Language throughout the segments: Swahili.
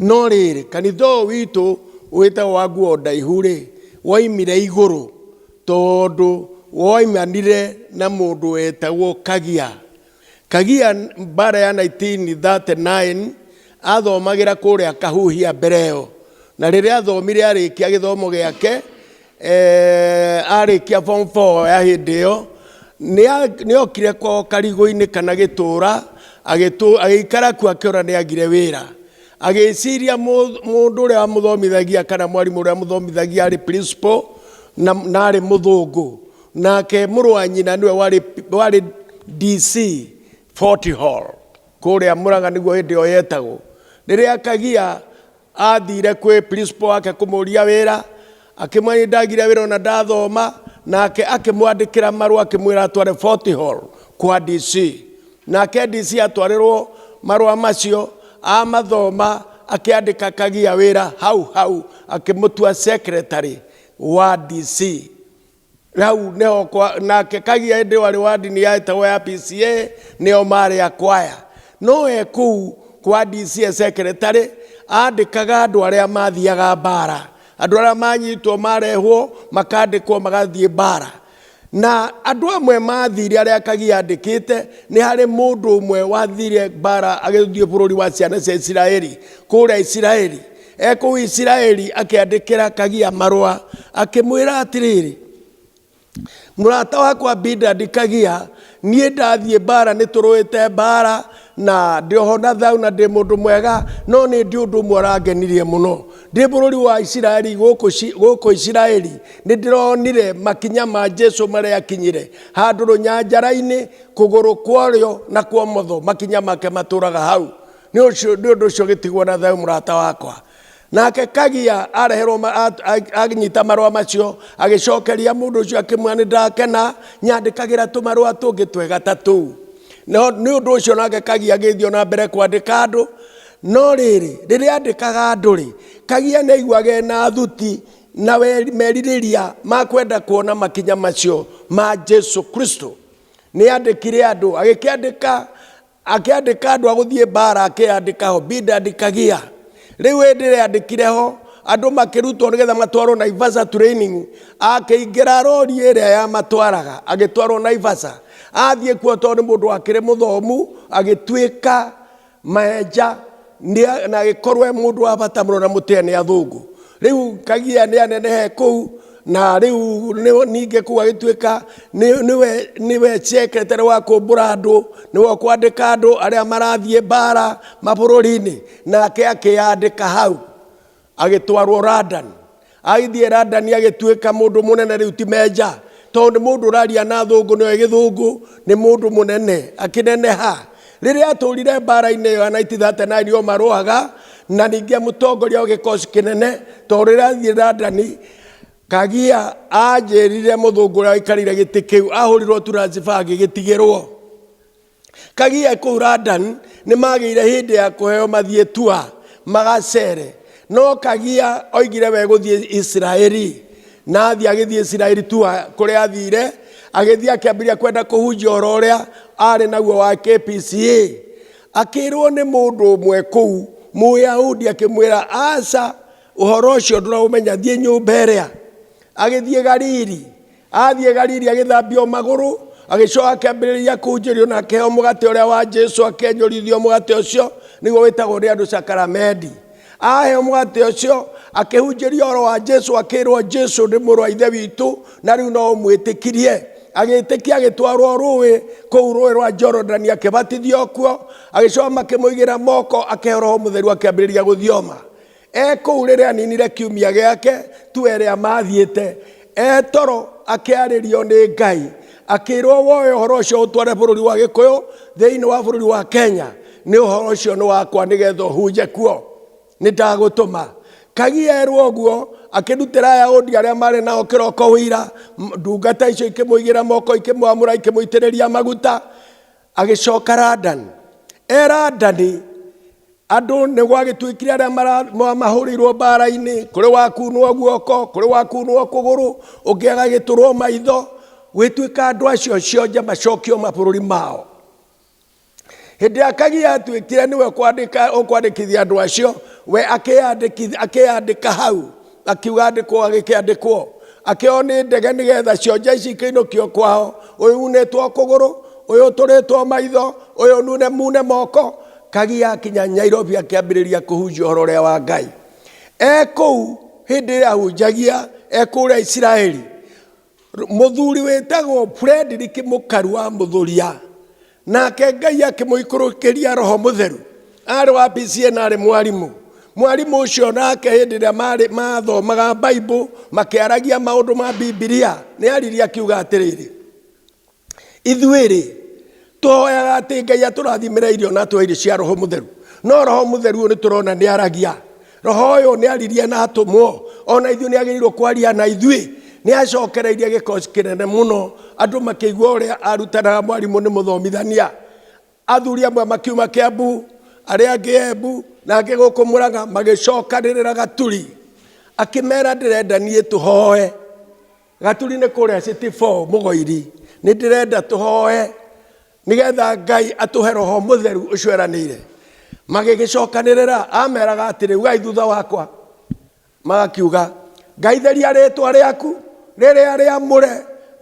no riri kanitho witu wita waguo ndaihure waimire iguru tondu woimanire na mundu wetagwo Kagia bara ya 1939 athomagira kuria Kahuhia Mbereo na riria athomire arikia githomo giake arikia form 4 ya hindi yo ni okire kwa Karigo-ini kana Gitura agikara ku akiora ni agire wira agiciria mundu uria amuthomithagia kana mwarimu uria amuthomithagia ari principal na ari muthungu nake murwanyina niwe wari DC Fort Hall kuria Murang'a niguo hindi yo yetagwo riria Kagia athire kwi principal wake kumuria wira akimwani ndagire wira na ndathoma nake akimwandikira marua akimwira atware Fort Hall kwa DC nake DC atwarirwo marua macio amathoma akiandika Kagia wira hau akimutua secretary wa DC rau neho nake Kagia ndi wari wadi ni yaitagwo ya PCA neo mari akwaya no kuu kwa DC secretary andikaga andu aria mathiaga bara andu aria manyitwo marehwo makandikwo magathie bara na andu amwe mathire aria Kagia andikite ni hari mundu umwe wathire bara agithie bururi wa ciana cia Israeli kuria Israeli ku Israeli akiandikira Kagia marua akimwira atiriri murata wakwa Bildad Kagia nie ndathie bara ni turuite bara na ndihona thau na ndi mundu mwega no ni ndi undu morangenirie muno ndi bururi wa Israeli guku Israeli ni ndironire makinya ma Jesu maria akinyire handu runyanjara-ini kuguru kwario na kwa motho makinya make maturaga hau ni undu ucio gitigwo na thau murata wakwa nake Kagia areherwo aginyita marua macio agicokeria mundu ucio akimwani ndakena nyandikagira tumarua tungi twega tatu no ni undu ucio nake Kagia agithio na mbere kwandika andu no riria andikaga andu Kagia ni aiguaga na thuti na meririria makwenda kuona makinya macio ma Jesu Kristo ni andikire andu akiandika andu aguthie bara akiandika ho Bildad Kagia riu ndire andikire ho andu makirutwo nigetha matwarwo Naivasha training akiingira rori iria ya matwaraga agitwarwo Naivasha athie kuo tondu mundu akire muthomu agitwika maenja na agikorwo mundu wa bata muno na mutene athungu riu Kagia ni anenehe kuu na riu ninge ku agitwika niwe secretary wa kumbura andu niwe kwandika andu aria marathie bara mabururi-ini nake akiandika hau agitwarwo London aithie London agitwika mundu munene riu ti menja tondu mundu raria na thungu niwe githungu ni mundu munene akineneha riria aturire bara-ini ya 1939 yo maroaga na ninge mutongoria wa gikosi kinene tondu riria athie London Kagia ajerire muthungu uria ikarire giti kiu ahurirwo transfer gitigirwo Kagia ku London ni magire hindi ya kuheo mathie tua magacere no Kagia oigire we guthie Israeli na athie agithie Israeli tua kuria athire agithie akiambiria kwenda kuhunjia oro uria ari naguo wa KPCA akirwo ni mundu umwe kuu Muyahudi akimwira aca uhoro ucio nduraumenya thie nyumba iria agithie Galili agithambio maguru agicoka akiambiriria kunjirio na keheo mugate uria wa Jesu akenyorithio mugate ucio niguo witagwo ni andu sakramenti aheo mugate ucio akihunjirio oro wa Jesu akirwo Jesu ndi muru wa ithe witu na riu no mwitikirie agitikia agitwarwo ruwi kuu ruwi rwa Jordan akibatithio kuo agicoka makimuigira moko akehoro mutheru akiambiriria guthioma kuu riria aninire kiumia giake tu eria mathiete toro akiaririo ni Ngai akirwo woe uhoro ucio utware bururi wa Gikuyu thiini wa bururi wa Kenya ni uhoro ucio ni wakwa nigetha hunje kuo ni ndagutuma Kagia erwo guo akirutira Ayahudi aria mari nao kiroko wira ndungata icio ikimuigira moko ikimwamura ikimuitiriria maguta agicoka London London andu ni gwagitwikire aria mahurirwo bara-ini kuri wakunwo guoko kuri wakunwo kuguru ungiaga giturwo maitho gwitwika andu acio cionje macokio mabururi mao hindi Kagia atwikire niwe kwandikithia andu acio we akĩandĩka hau akiuga andĩkwo agĩkĩandĩkwo akĩo nĩ ndege nĩgetha cionje ici ikĩinũkio kwao, ũyũ unĩtwo kũgũrũ, ũyũ tũrĩtwo maitho, ũyũ mune moko. Kagi akinya Nairobi akĩambĩrĩria kũhunjia ũhoro ũrĩa wa Ngai. Kũu hĩndĩ ĩrĩa ahunjagia kũrĩa Isiraeli, mũthuri wĩtagwo Frederick Mũkaru wa Mũthũria, nake Ngai akĩmũikũrũkĩria Roho Mũtheru. Arĩ wa PCA na arĩ mwarimũ. Mwarimũ ũcio nake hĩndĩ ĩrĩa mathomaga Bible makĩaragia maũndũ ma Biblia, nĩ aririe akiuga atĩrĩrĩ, ithuĩ-rĩ tũhoyaga atĩ Ngai atũrathimĩre irio na atũhe irio cia Roho Mũtheru, no Roho Mũtheru nĩ tũrona nĩ aragia. Roho ũyũ nĩ aririe na atũmwo, ona ithuĩ nĩ agĩrĩirwo kwaria na ithuĩ. Nĩ acokereirie gĩkoci kĩnene mũno, andũ makĩigua ũrĩa arutanaga mwarimũ nĩ mũthomithania. Athuri amwe makiuma Kiambu, arĩa angĩ Embu, na angĩ gũkũ Mũrang'a magĩcokanĩrĩra Gaturi, akĩmera ndĩrenda niĩ tũhoe. Gaturi nĩ kũrĩa City 4 Mũgoiri, nĩ ndĩrenda tũhoe nĩgetha Ngai atũhe Roho Mũtheru ũcio eranĩire. Magĩgĩcokanĩrĩra, ameraga atĩrĩ ugai thutha wakwa. Magakiuga, Ngai theria rĩtwa rĩaku rĩrĩa rĩamũre,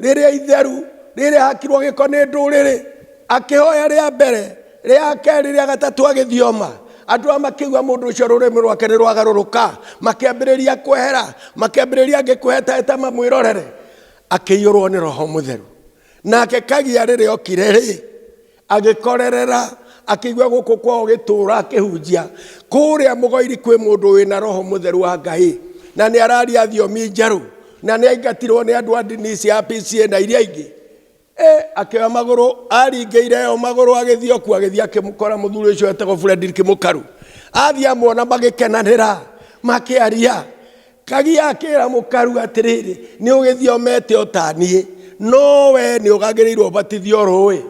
rĩrĩa itheru, rĩrĩa hakirwo gĩko nĩ ndũrĩrĩ. Akĩhoya rĩa mbere, rĩa kerĩ, rĩa gatatũ agĩthioma. Andũ a makĩigua mũndũ ũcio rũrĩmĩ rwake nĩ rwagarũrũka, makĩambĩrĩria kwehera, makĩambĩrĩria ngĩkwĩheta mamwĩrorere. Akĩiyũrwo nĩ Roho Mũtheru. Nake Kagia rĩrĩa okire-rĩ, agĩkorerera, akĩigua gũkũ kwao Gĩtũũra akĩhunjia. Kũrĩa Mũgoiri kwĩ mũndũ wĩna Roho Mũtheru wa Ngai, na nĩ araria thiomi njerũ, na nĩ aingatirwo nĩ andũ a ndini cia PCA na iria ingĩ. Akĩoya magũrũ, aringĩire yo magũrũ agĩthiĩ okuo, agĩthiĩ akĩmũkora mũthuri ũcio wetagwo Frederick Mũkaru. Athiĩ amuona magĩkenanĩra, makĩaria. Kagia akĩra Mũkaru atĩrĩrĩ, nĩ ũgĩthiomete o ta niĩ, no we nĩ ũgagĩrĩirwo ũbatithio rũĩ.